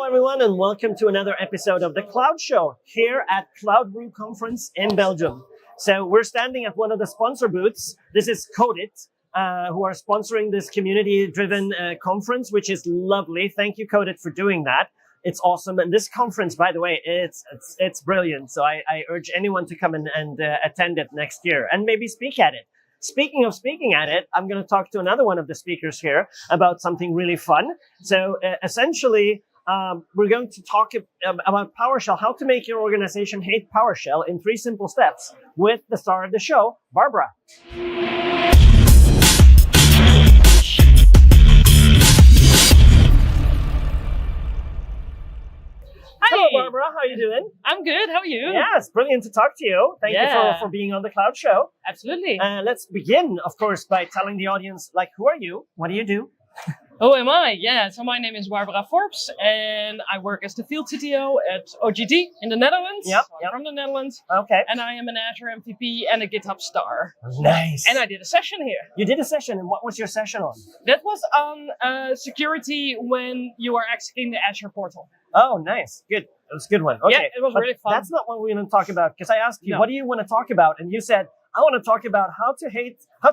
everyone, and welcome to another episode of the Cloud Show here at Cloud Brew Conference in Belgium. So we're standing at one of the sponsor booths. This is Codit, who are sponsoring this community-driven conference, which is lovely. Thank you, Codit, for doing that. It's awesome. And this conference, by the way, it's brilliant. So I urge anyone to come and attend it next year and maybe speak at it. Speaking of speaking at it, I'm going to talk to another one of the speakers here about something really fun. So essentially, we're going to talk about PowerShell, how to make your organization hate PowerShell in 3 simple steps with the star of the show, Barbara. Hello, Barbara. How are you doing? I'm good. How are you? Yes, brilliant to talk to you. Thank you for being on the Cloud Show. Absolutely. Let's begin, of course, by telling the audience, who are you? What do you do? Who am I? Yeah, so my name is Barbara Forbes, and I work as the field CTO at OGT in the Netherlands. Yep. From the Netherlands. Okay. And I am an Azure MVP and a GitHub star. Nice. And I did a session here. You did a session, and what was your session on? That was on security when you are exiting the Azure portal. Oh, nice. Good. It was a good one. Okay. Yeah, it was really fun. That's not what we're going to talk about, because I asked you, what do you want to talk about? And you said, I want to talk about how to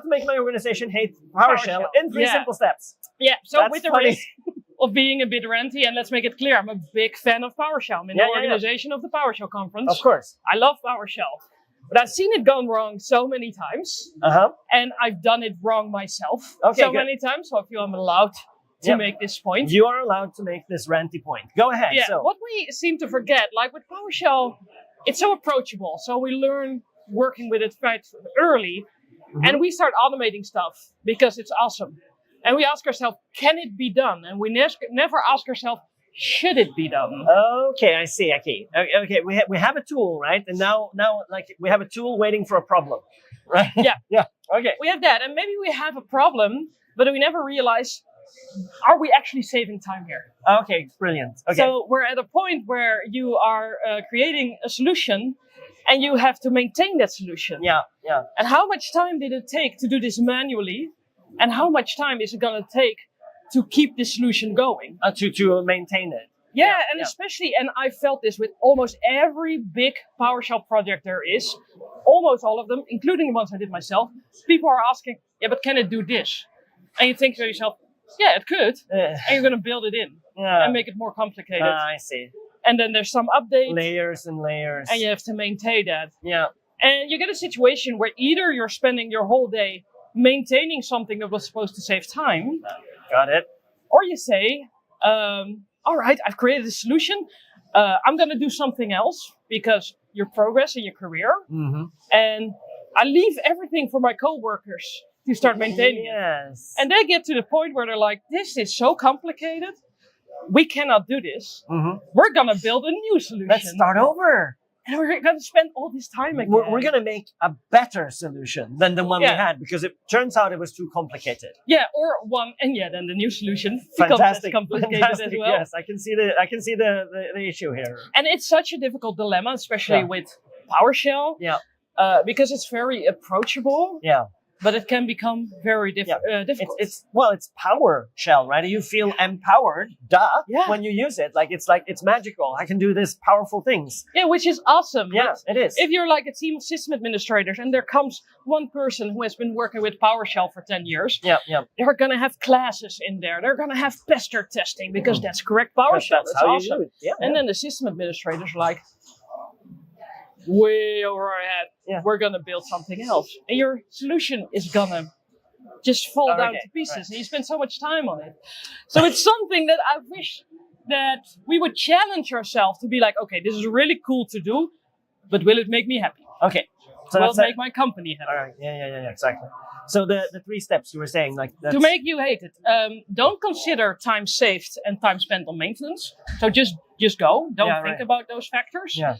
make my organization hate PowerShell in 3 simple steps. Yeah, so That's with the funny. risk of being a bit ranty, and let's make it clear, I'm a big fan of PowerShell. I'm in the organization of the PowerShell conference. Of course. I love PowerShell. But I've seen it gone wrong so many times. And I've done it wrong myself many times. So I feel I'm allowed to make this point. You are allowed to make this ranty point. Go ahead. Yeah, So. what we seem to forget, like with PowerShell, it's so approachable. So we learn working with it quite early. And we start automating stuff because it's awesome. And we ask ourselves, can it be done? And we never ask ourselves, should it be done? Okay, I see. Okay, we have a tool, right? And now we have a tool waiting for a problem, right? Yeah. Okay. We have that. And maybe we have a problem, but we never realize, are we actually saving time here? Okay, brilliant. Okay. So we're at a point where you are creating a solution and you have to maintain that solution. Yeah. And how much time did it take to do this manually? And how much time is it going to take to keep the solution going? To maintain it. Yeah, especially, and I felt this with almost every big PowerShell project there is, almost all of them, including the ones I did myself. People are asking, but can it do this? And you think to yourself, yeah, it could. And you're going to build it in and make it more complicated. I see. And then there's some updates. Layers and layers. And you have to maintain that. Yeah. And you get a situation where either you're spending your whole day maintaining something that was supposed to save time. Got it. Or you say, all right, I've created a solution. I'm going to do something else because you're progressing your career. And I leave everything for my coworkers to start maintaining it. And they get to the point where they're like, this is so complicated. We cannot do this. We're going to build a new solution. Let's start over. And we're going to spend all this time again. We're going to make a better solution than the one we had, because it turns out it was too complicated. Yeah, or one, and then the new solution becomes as complicated as well. Yes, I can see the issue here. And it's such a difficult dilemma, especially with PowerShell. Yeah. Because it's very approachable. Yeah. But it can become very difficult. It's PowerShell, right? You feel empowered, when you use it. It's magical. I can do this powerful things. Yeah, which is awesome. Yeah, it is. If you're like a team of system administrators and there comes one person who has been working with PowerShell for 10 years, they're going to have classes in there. They're going to have pester testing because that's correct PowerShell. That's how awesome. you do it. Yeah, and then the system administrators are like, way over our head. Yeah. We're going to build something else. And your solution is going to just fall down to pieces. Right. And you spend so much time on it. So it's something that I wish that we would challenge ourselves to be like, okay, this is really cool to do, but will it make me happy? Okay. So will it make my company happy? All right. Yeah, exactly. So the 3 steps you were saying, to make you hate it, don't consider time saved and time spent on maintenance. So just go. Don't think about those factors. Yeah.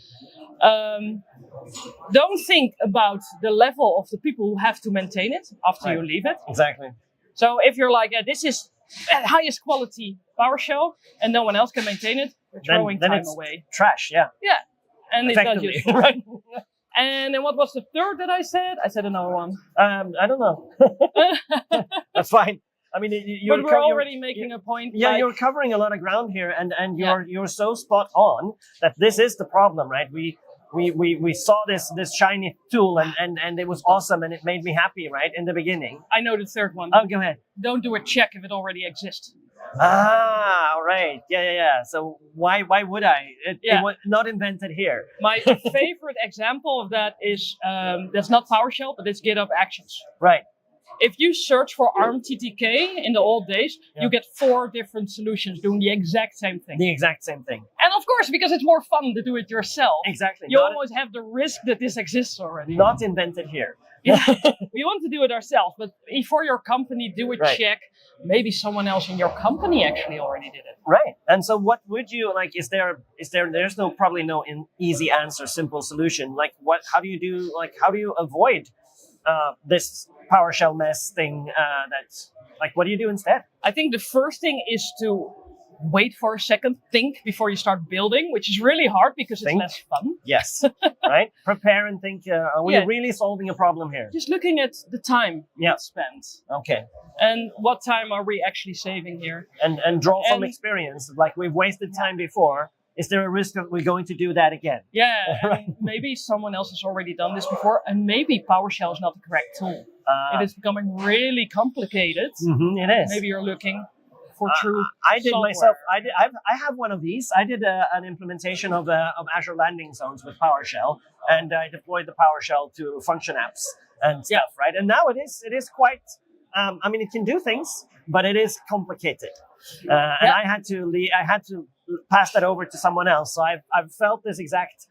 Don't think about the level of the people who have to maintain it after you leave it. Exactly. So if you're like, this is highest quality PowerShell and no one else can maintain it, you're throwing time away. Trash. Yeah. Yeah. And it's not useful. Right. And then what was the third that I said? I said another one. I don't know. That's fine. I mean, but we're already making a point. Yeah, like, you're covering a lot of ground here, and you're so spot on that this is the problem, right? We saw this shiny tool and it was awesome and it made me happy, right, in the beginning. I know the third one. Oh, go ahead. Don't do a check if it already exists. Ah, all right. Yeah. So why would I? It was not invented here. My favorite example of that is that's not PowerShell, but it's GitHub Actions. Right. If you search for ARM TTK in the old days, you get 4 different solutions doing the exact same thing. The exact same thing. And of course, because it's more fun to do it yourself, Exactly. you always have the risk that this exists already. Not invented here. We want to do it ourselves, but before your company do a check, maybe someone else in your company actually already did it. Right. And so what would you like, there's probably no easy answer, simple solution. Like how do you avoid this PowerShell mess thing, what do you do instead? I think the first thing is to wait for a second, think before you start building, which is really hard because it's less fun. Yes, right? Prepare and think, are we really solving a problem here? Just looking at the time spent. Okay. And what time are we actually saving here? And draw from experience, like we've wasted time before. Is there a risk that we're going to do that again? Yeah, and maybe someone else has already done this before, and maybe PowerShell is not the correct tool. It is becoming really complicated. Mm-hmm, it is. Maybe you're looking for true I did software. myself. I have one of these. I did an implementation of Azure Landing Zones with PowerShell, and I deployed the PowerShell to function apps and stuff, right? And now it is quite. I mean, it can do things, but it is complicated. And I had to pass that over to someone else. So I've felt this exact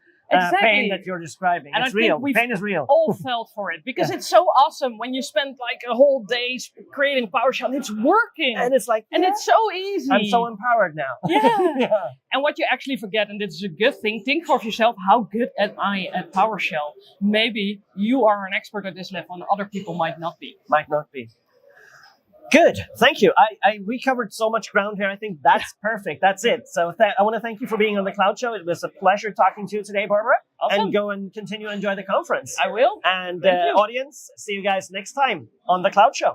pain that you're describing. And it's real. Pain is real. All felt for it because it's so awesome when you spend like a whole day creating PowerShell and it's working. And it's like, and it's so easy. I'm so empowered now. Yeah. And what you actually forget, and this is a good thing, think of yourself, how good am I at PowerShell? Maybe you are an expert at this level and other people might not be. Might not be. Good. Thank you. We covered so much ground here. I think that's perfect. That's it. So I want to thank you for being on the Cloud Show. It was a pleasure talking to you today, Barbara. Awesome. And go and continue to enjoy the conference. I will. And audience, see you guys next time on the Cloud Show.